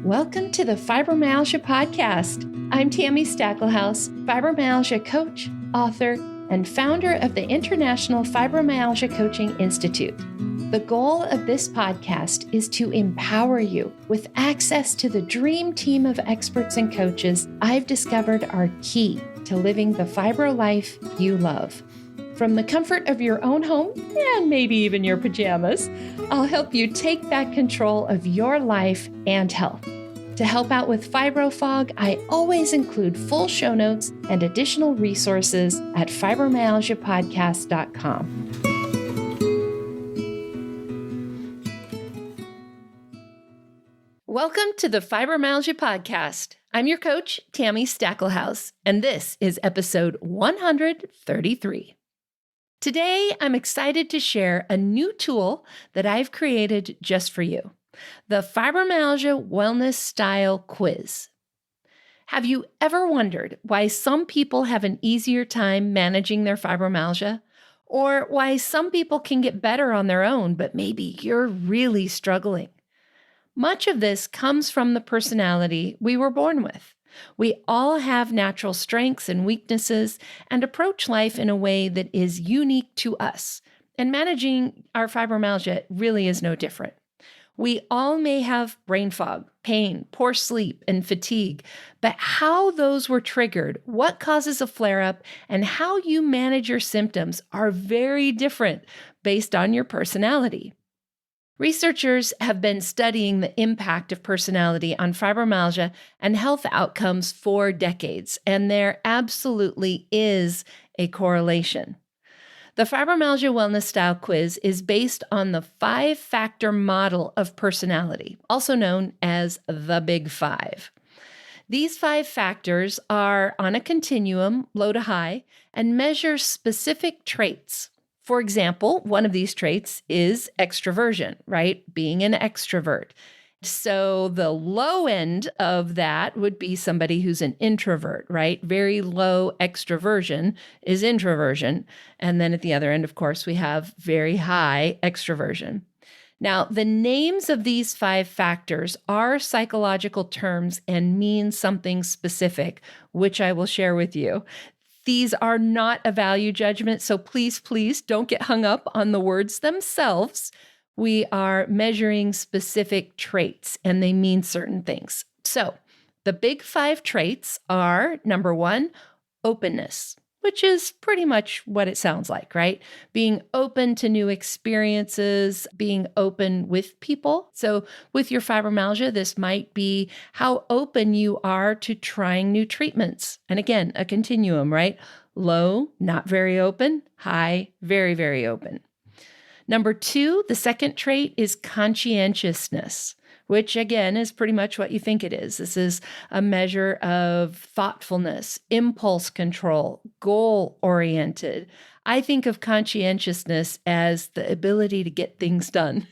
Welcome to the Fibromyalgia Podcast. I'm Tami Stacklehouse, fibromyalgia coach, author, and founder of the International Fibromyalgia Coaching Institute. The goal of this podcast is to empower you with access to the dream team of experts and coaches I've discovered are key to living the fibro life you love. From the comfort of your own home, and maybe even your pajamas, I'll help you take back control of your life and health. To help out with fibro fog, I always include full show notes and additional resources at fibromyalgiapodcast.com. Welcome to the Fibromyalgia Podcast. I'm your coach, Tami Stacklehouse, and this is episode 133. Today, I'm excited to share a new tool that I've created just for you, the Fibromyalgia Wellness Style Quiz. Have you ever wondered why some people have an easier time managing their fibromyalgia? Or why some people can get better on their own, but maybe you're really struggling? Much of this comes from the personality we were born with. We all have natural strengths and weaknesses and approach life in a way that is unique to us. And managing our fibromyalgia really is no different. We all may have brain fog, pain, poor sleep, and fatigue, but how those were triggered, what causes a flare-up, and how you manage your symptoms are very different based on your personality. Researchers have been studying the impact of personality on fibromyalgia and health outcomes for decades, and there absolutely is a correlation. The Fibromyalgia Wellness Style Quiz is based on the 5-factor model of personality, also known as the Big Five. These 5 factors are on a continuum, low to high, and measure specific traits. For example, one of these traits is extroversion, right? Being an extrovert. So the low end of that would be somebody who's an introvert, right? Very low extroversion is introversion. And then at the other end, of course, we have very high extroversion. Now, the names of these 5 factors are psychological terms and mean something specific, which I will share with you. These are not a value judgment, so please don't get hung up on the words themselves. We are measuring specific traits, and they mean certain things. So the big 5 traits are, number 1, openness, which is pretty much what it sounds like, right? Being open to new experiences, being open with people. So with your fibromyalgia, this might be how open you are to trying new treatments. And again, a continuum, right? Low, not very open. High, very, very open. Number 2, the second trait is conscientiousness, which again is pretty much what you think it is. This is a measure of thoughtfulness, impulse control, goal-oriented. I think of conscientiousness as the ability to get things done.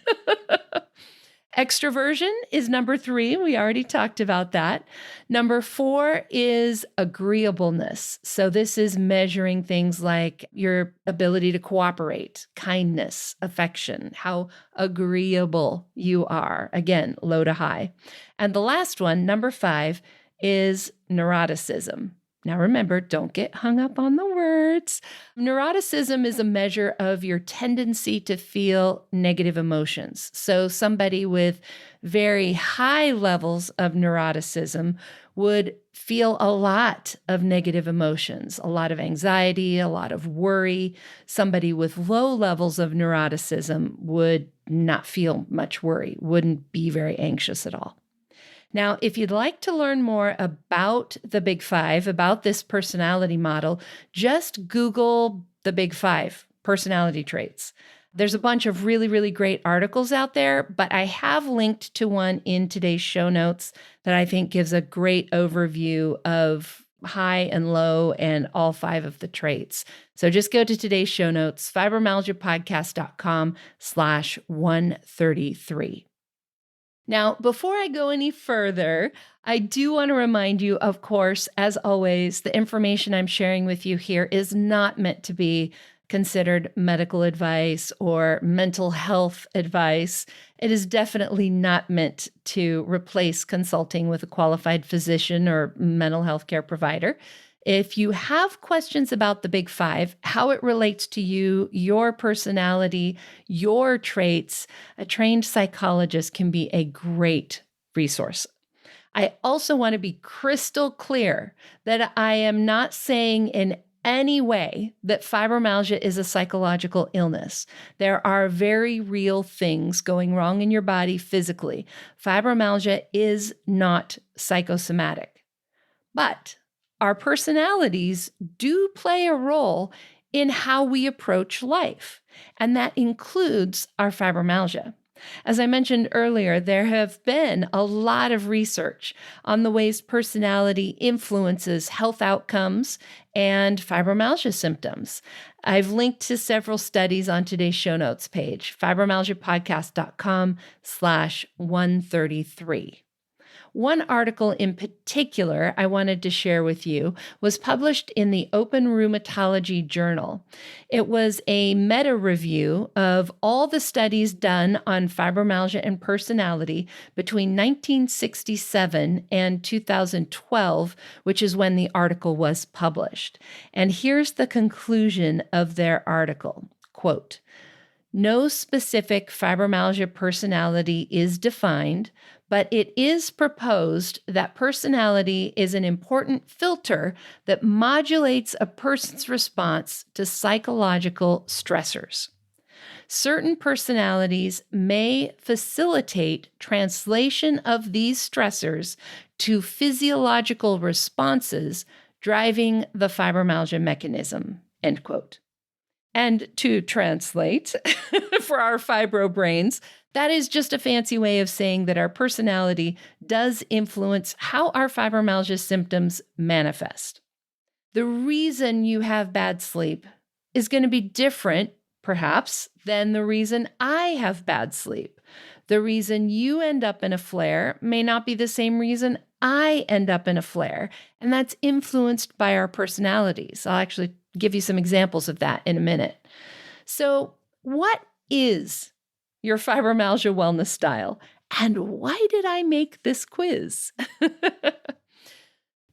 Extroversion is number 3. We already talked about that. Number 4 is agreeableness. So this is measuring things like your ability to cooperate, kindness, affection, how agreeable you are. Again, low to high. And the last one, number 5, is neuroticism. Now remember, don't get hung up on the words. Neuroticism is a measure of your tendency to feel negative emotions. So somebody with very high levels of neuroticism would feel a lot of negative emotions, a lot of anxiety, a lot of worry. Somebody with low levels of neuroticism would not feel much worry, wouldn't be very anxious at all. Now, if you'd like to learn more about the Big Five, about this personality model, just Google the Big Five personality traits. There's a bunch of really, really great articles out there, but I have linked to one in today's show notes that I think gives a great overview of high and low and all 5 of the traits. So just go to today's show notes, fibromyalgiapodcast.com/133. Now, before I go any further, I do want to remind you, of course, as always, the information I'm sharing with you here is not meant to be considered medical advice or mental health advice. It is definitely not meant to replace consulting with a qualified physician or mental health care provider. If you have questions about the Big Five, how it relates to you, your personality, your traits, a trained psychologist can be a great resource. I also want to be crystal clear that I am not saying in any way that fibromyalgia is a psychological illness. There are very real things going wrong in your body physically. Fibromyalgia is not psychosomatic, but our personalities do play a role in how we approach life, and that includes our fibromyalgia. As I mentioned earlier, there have been a lot of research on the ways personality influences health outcomes and fibromyalgia symptoms. I've linked to several studies on today's show notes page, fibromyalgiapodcast.com/133. One article in particular I wanted to share with you was published in the Open Rheumatology Journal. It was a meta-review of all the studies done on fibromyalgia and personality between 1967 and 2012, which is when the article was published. And here's the conclusion of their article, quote, "No specific fibromyalgia personality is defined, but it is proposed that personality is an important filter that modulates a person's response to psychological stressors. Certain personalities may facilitate translation of these stressors to physiological responses driving the fibromyalgia mechanism," end quote. And to translate for our fibro brains, that is just a fancy way of saying that our personality does influence how our fibromyalgia symptoms manifest. The reason you have bad sleep is going to be different, perhaps, than the reason I have bad sleep. The reason you end up in a flare may not be the same reason I end up in a flare, and that's influenced by our personalities. I'll actually give you some examples of that in a minute. So, what is your fibromyalgia wellness style? And why did I make this quiz?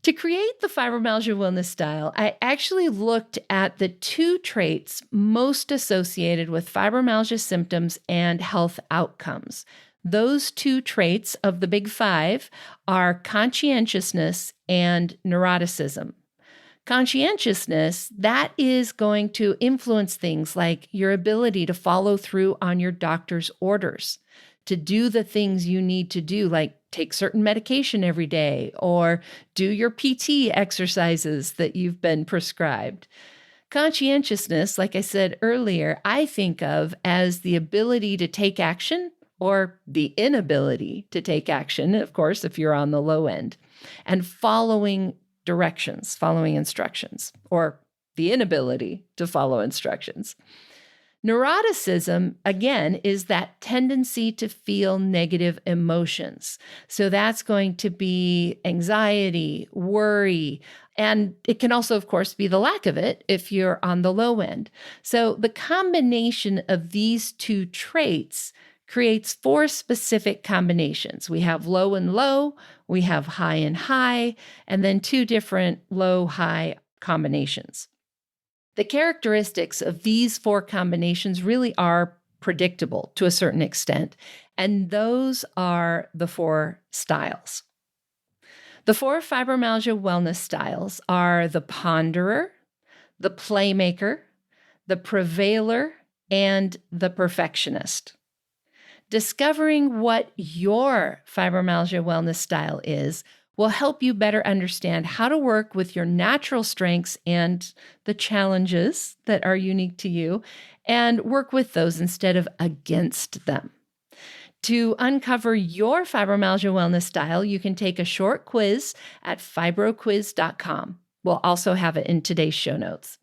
To create the fibromyalgia wellness style, I actually looked at the two traits most associated with fibromyalgia symptoms and health outcomes. Those two traits of the Big Five are conscientiousness and neuroticism. Conscientiousness, that is going to influence things like your ability to follow through on your doctor's orders, to do the things you need to do, like take certain medication every day or do your PT exercises that you've been prescribed. Conscientiousness, like I said earlier, I think of as the ability to take action or the inability to take action, of course, if you're on the low end, and following directions, following instructions, or the inability to follow instructions. Neuroticism, again, is that tendency to feel negative emotions. So that's going to be anxiety, worry, and it can also, of course, be the lack of it if you're on the low end. So the combination of these two traits creates four specific combinations. We have low and low, we have high and high, and then two different low-high combinations. The characteristics of these four combinations really are predictable to a certain extent, and those are the four styles. The four fibromyalgia wellness styles are the ponderer, the playmaker, the prevailer, and the perfectionist. Discovering what your fibromyalgia wellness style is will help you better understand how to work with your natural strengths and the challenges that are unique to you, and work with those instead of against them. To uncover your fibromyalgia wellness style, you can take a short quiz at fibroquiz.com. We'll also have it in today's show notes.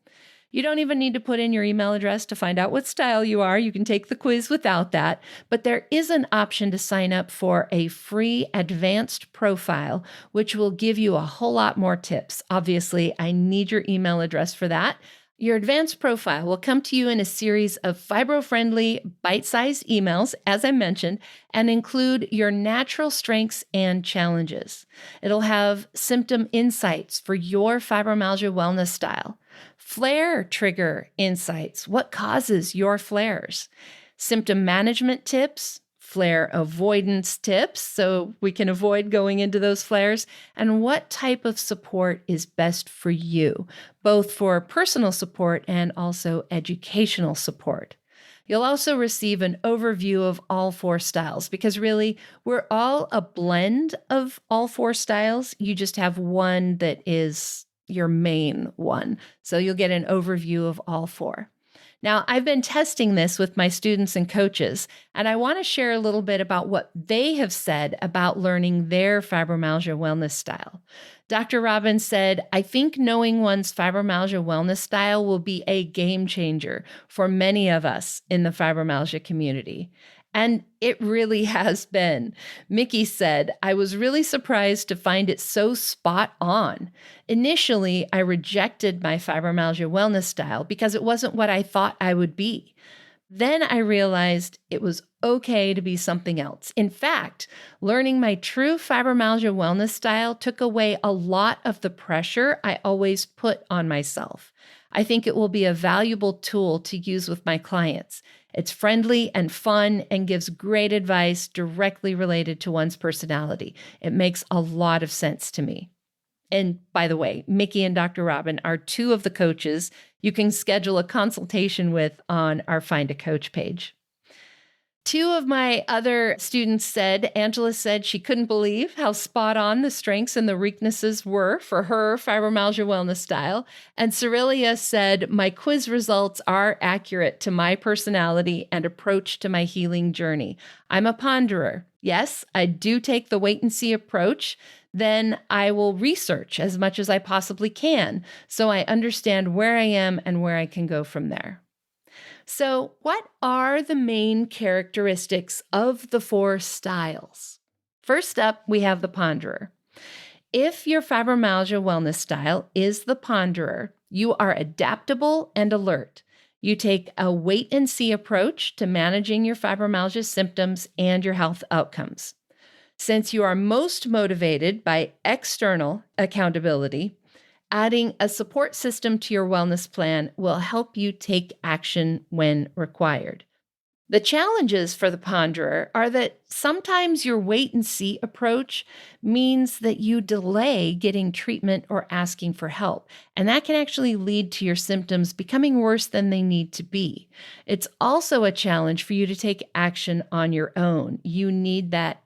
You don't even need to put in your email address to find out what style you are. You can take the quiz without that. But there is an option to sign up for a free advanced profile, which will give you a whole lot more tips. Obviously, I need your email address for that. Your advanced profile will come to you in a series of fibro-friendly, bite-sized emails, as I mentioned, and include your natural strengths and challenges. It'll have symptom insights for your fibromyalgia wellness style, flare trigger insights, what causes your flares, symptom management tips, flare avoidance tips, so we can avoid going into those flares, and what type of support is best for you, both for personal support and also educational support. You'll also receive an overview of all 4 styles because really we're all a blend of all 4 styles. You just have one that is your main one. So you'll get an overview of all 4. Now, I've been testing this with my students and coaches, and I want to share a little bit about what they have said about learning their fibromyalgia wellness style. Dr. Robbins said, "I think knowing one's fibromyalgia wellness style will be a game changer for many of us in the fibromyalgia community." And it really has been. Mickey said, "I was really surprised to find it so spot on. Initially, I rejected my fibromyalgia wellness style because it wasn't what I thought I would be. Then I realized it was okay to be something else. In fact, learning my true fibromyalgia wellness style took away a lot of the pressure I always put on myself. I think it will be a valuable tool to use with my clients. It's friendly and fun and gives great advice directly related to one's personality. It makes a lot of sense to me." And by the way, Mickey and Dr. Robin are 2 of the coaches you can schedule a consultation with on our Find a Coach page. 2 of my other students said, Angela said she couldn't believe how spot on the strengths and the weaknesses were for her fibromyalgia wellness style. And Cerilia said, "My quiz results are accurate to my personality and approach to my healing journey. I'm a ponderer. Yes, I do take the wait and see approach. Then I will research as much as I possibly can so I understand where I am and where I can go from there." So, what are the main characteristics of the 4 styles? First up, we have the ponderer. If your fibromyalgia wellness style is the ponderer, you are adaptable and alert. You take a wait and see approach to managing your fibromyalgia symptoms and your health outcomes. Since you are most motivated by external accountability, adding a support system to your wellness plan will help you take action when required. The challenges for the ponderer are that sometimes your wait and see approach means that you delay getting treatment or asking for help, and that can actually lead to your symptoms becoming worse than they need to be. It's also a challenge for you to take action on your own. You need that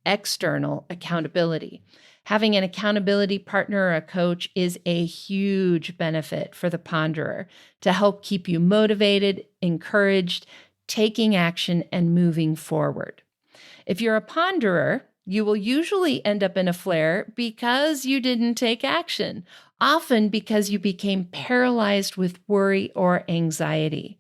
external accountability. Having an accountability partner or a coach is a huge benefit for the ponderer to help keep you motivated, encouraged, taking action, and moving forward. If you're a ponderer, you will usually end up in a flare because you didn't take action, often because you became paralyzed with worry or anxiety.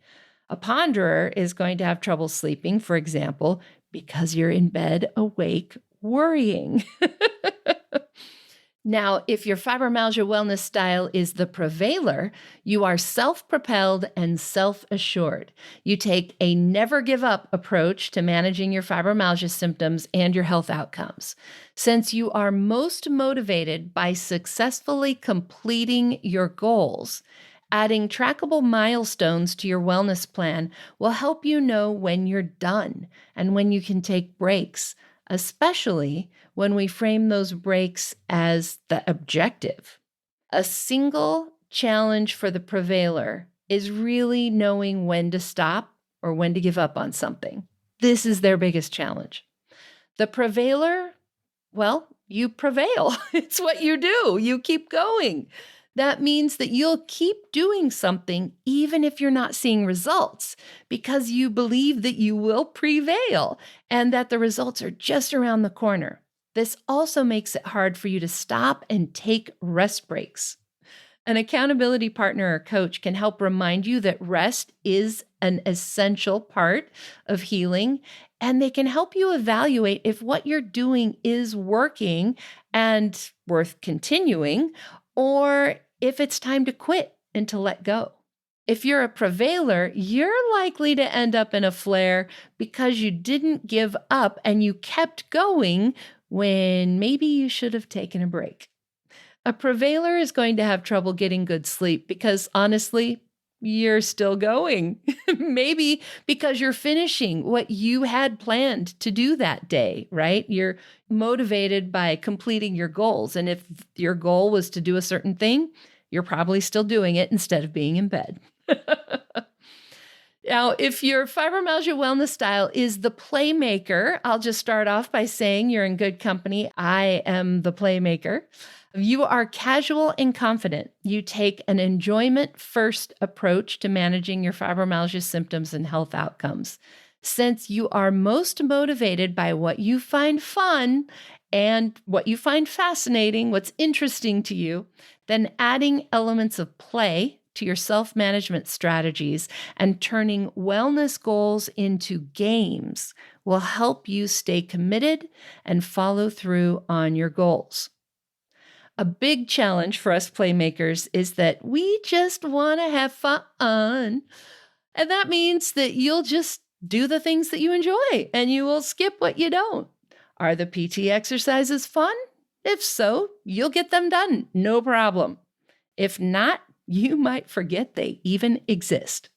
A ponderer is going to have trouble sleeping, for example, because you're in bed awake worrying. Now, if your fibromyalgia wellness style is the prevailer, you are self-propelled and self-assured. You take a never give up approach to managing your fibromyalgia symptoms and your health outcomes. Since you are most motivated by successfully completing your goals, adding trackable milestones to your wellness plan will help you know when you're done and when you can take breaks, especially when we frame those breaks as the objective. A single challenge for the prevailer is really knowing when to stop or when to give up on something. This is their biggest challenge. The prevailer, well, you prevail. It's what you do. You keep going. That means that you'll keep doing something even if you're not seeing results because you believe that you will prevail and that the results are just around the corner. This also makes it hard for you to stop and take rest breaks. An accountability partner or coach can help remind you that rest is an essential part of healing, and they can help you evaluate if what you're doing is working and worth continuing, or if it's time to quit and to let go. If you're a prevailer, you're likely to end up in a flare because you didn't give up and you kept going when maybe you should have taken a break. A prevailer is going to have trouble getting good sleep because honestly, you're still going. Maybe because you're finishing what you had planned to do that day, right? You're motivated by completing your goals. And if your goal was to do a certain thing, you're probably still doing it instead of being in bed. Now, if your fibromyalgia wellness style is the playmaker, I'll just start off by saying you're in good company. I am the playmaker. You are casual and confident. You take an enjoyment-first approach to managing your fibromyalgia symptoms and health outcomes. Since you are most motivated by what you find fun and what you find fascinating, what's interesting to you, then adding elements of play to your self-management strategies and turning wellness goals into games will help you stay committed and follow through on your goals. A big challenge for us playmakers is that we just want to have fun. And that means that you'll just do the things that you enjoy and you will skip what you don't. Are the PT exercises fun? If so, you'll get them done, no problem. If not, you might forget they even exist.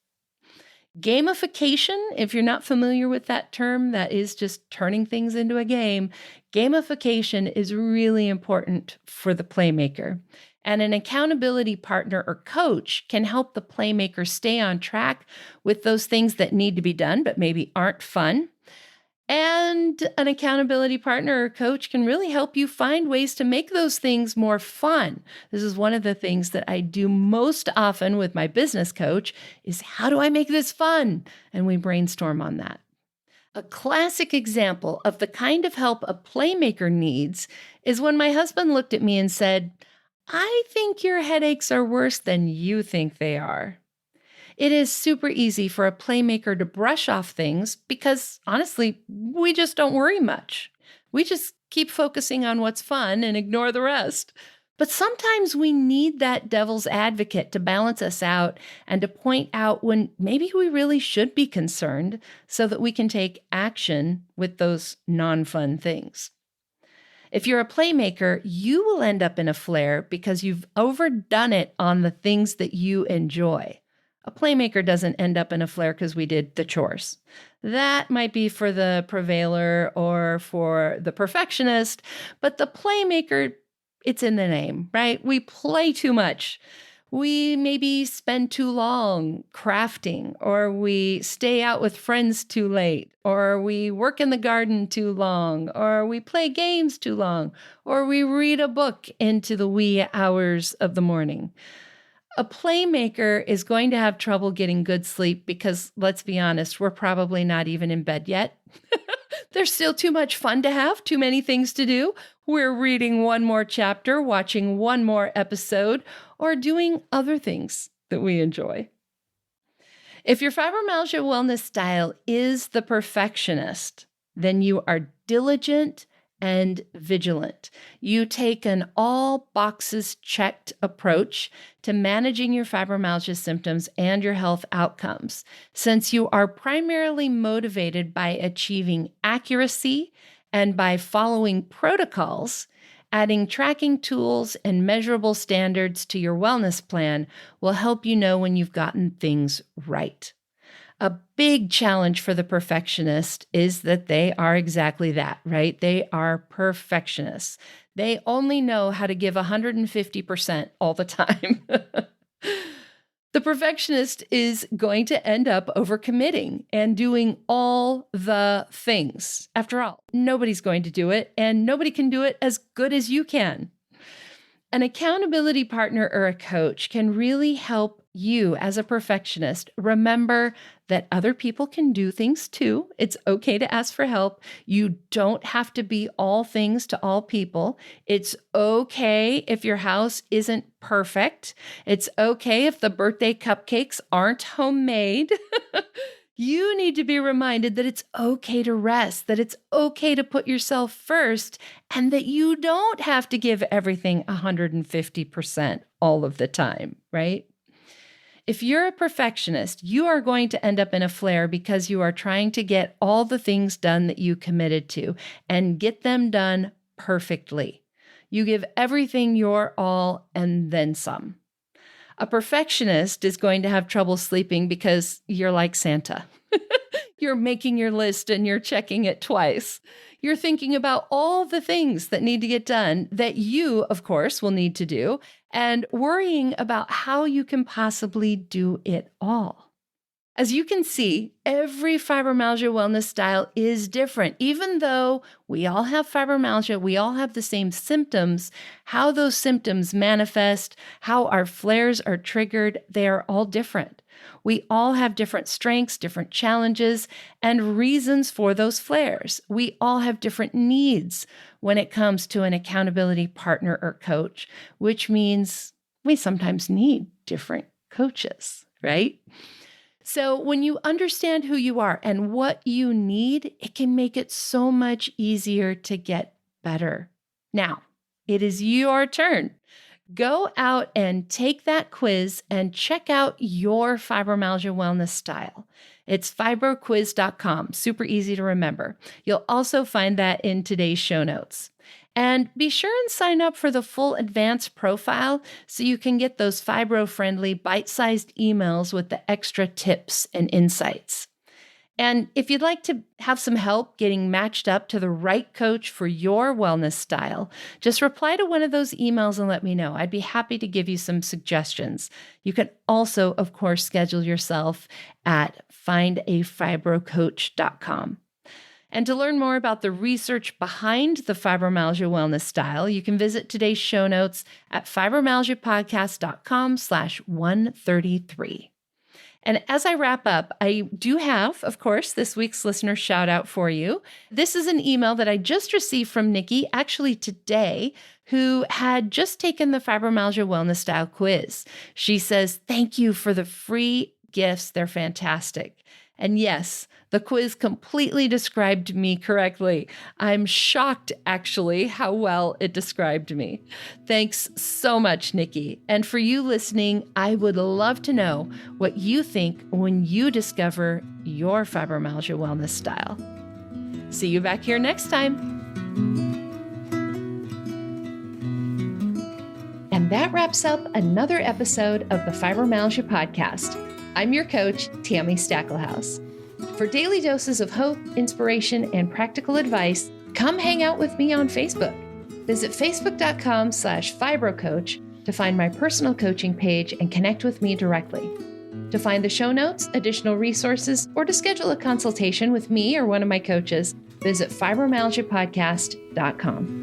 Gamification, if you're not familiar with that term, that is just turning things into a game. Gamification is really important for the playmaker. And an accountability partner or coach can help the playmaker stay on track with those things that need to be done, but maybe aren't fun. And an accountability partner or coach can really help you find ways to make those things more fun. This is one of the things that I do most often with my business coach is how do I make this fun? And we brainstorm on that. A classic example of the kind of help a playmaker needs is when my husband looked at me and said, "I think your headaches are worse than you think they are." It is super easy for a playmaker to brush off things because, honestly, we just don't worry much. We just keep focusing on what's fun and ignore the rest. But sometimes we need that devil's advocate to balance us out and to point out when maybe we really should be concerned so that we can take action with those non-fun things. If you're a playmaker, you will end up in a flare because you've overdone it on the things that you enjoy. A playmaker doesn't end up in a flare because we did the chores. That might be for the prevailer or for the perfectionist, but the playmaker, it's in the name, right? We play too much. We maybe spend too long crafting, or we stay out with friends too late, or we work in the garden too long, or we play games too long, or we read a book into the wee hours of the morning. A playmaker is going to have trouble getting good sleep because, let's be honest, we're probably not even in bed yet. There's still too much fun to have, too many things to do. We're reading one more chapter, watching one more episode, or doing other things that we enjoy. If your fibromyalgia wellness style is the perfectionist, then you are diligent and vigilant. You take an all boxes checked approach to managing your fibromyalgia symptoms and your health outcomes, since you are primarily motivated by achieving accuracy and by following protocols. Adding tracking tools and measurable standards to your wellness plan will help you know when you've gotten things right. A big challenge for the perfectionist is that they are exactly that, right? They are perfectionists. They only know how to give 150% all the time. The perfectionist is going to end up overcommitting and doing all the things. After all, nobody's going to do it, and nobody can do it as good as you can. An accountability partner or a coach can really help you as a perfectionist remember that other people can do things too. It's okay to ask for help. You don't have to be all things to all people. It's okay if your house isn't perfect. It's okay if the birthday cupcakes aren't homemade. You need to be reminded that it's okay to rest, that it's okay to put yourself first, and that you don't have to give everything 150% all of the time, right? If you're a perfectionist, you are going to end up in a flare because you are trying to get all the things done that you committed to and get them done perfectly. You give everything your all and then some. A perfectionist is going to have trouble sleeping because you're like Santa. You're making your list and you're checking it twice. You're thinking about all the things that need to get done that you, of course, will need to do, and worrying about how you can possibly do it all. As you can see, every fibromyalgia wellness style is different. Even though we all have fibromyalgia, we all have the same symptoms, how those symptoms manifest, how our flares are triggered, they are all different. We all have different strengths, different challenges, and reasons for those flares. We all have different needs when it comes to an accountability partner or coach, which means we sometimes need different coaches, right? So when you understand who you are and what you need, it can make it so much easier to get better. Now, it is your turn. Go out and take that quiz and check out your fibromyalgia wellness style. It's fibroquiz.com, super easy to remember. You'll also find that in today's show notes. And be sure and sign up for the full advanced profile so you can get those fibro-friendly, bite-sized emails with the extra tips and insights. And if you'd like to have some help getting matched up to the right coach for your wellness style, just reply to one of those emails and let me know. I'd be happy to give you some suggestions. You can also, of course, schedule yourself at findafibrocoach.com. And to learn more about the research behind the fibromyalgia wellness style, you can visit today's show notes at fibromyalgiapodcast.com/133. And as I wrap up, I do have, of course, this week's listener shout out for you. This is an email that I just received from Nikki, actually today, who had just taken the Fibromyalgia Wellness Style Quiz. She says, "Thank you for the free gifts. They're fantastic." And yes, the quiz completely described me correctly. I'm shocked, actually, how well it described me. Thanks so much, Nikki. And for you listening, I would love to know what you think when you discover your fibromyalgia wellness style. See you back here next time. And that wraps up another episode of the Fibromyalgia Podcast. I'm your coach, Tami Stacklehouse. For daily doses of hope, inspiration, and practical advice, come hang out with me on Facebook. Visit facebook.com/fibrocoach to find my personal coaching page and connect with me directly. To find the show notes, additional resources, or to schedule a consultation with me or one of my coaches, visit fibromyalgiapodcast.com.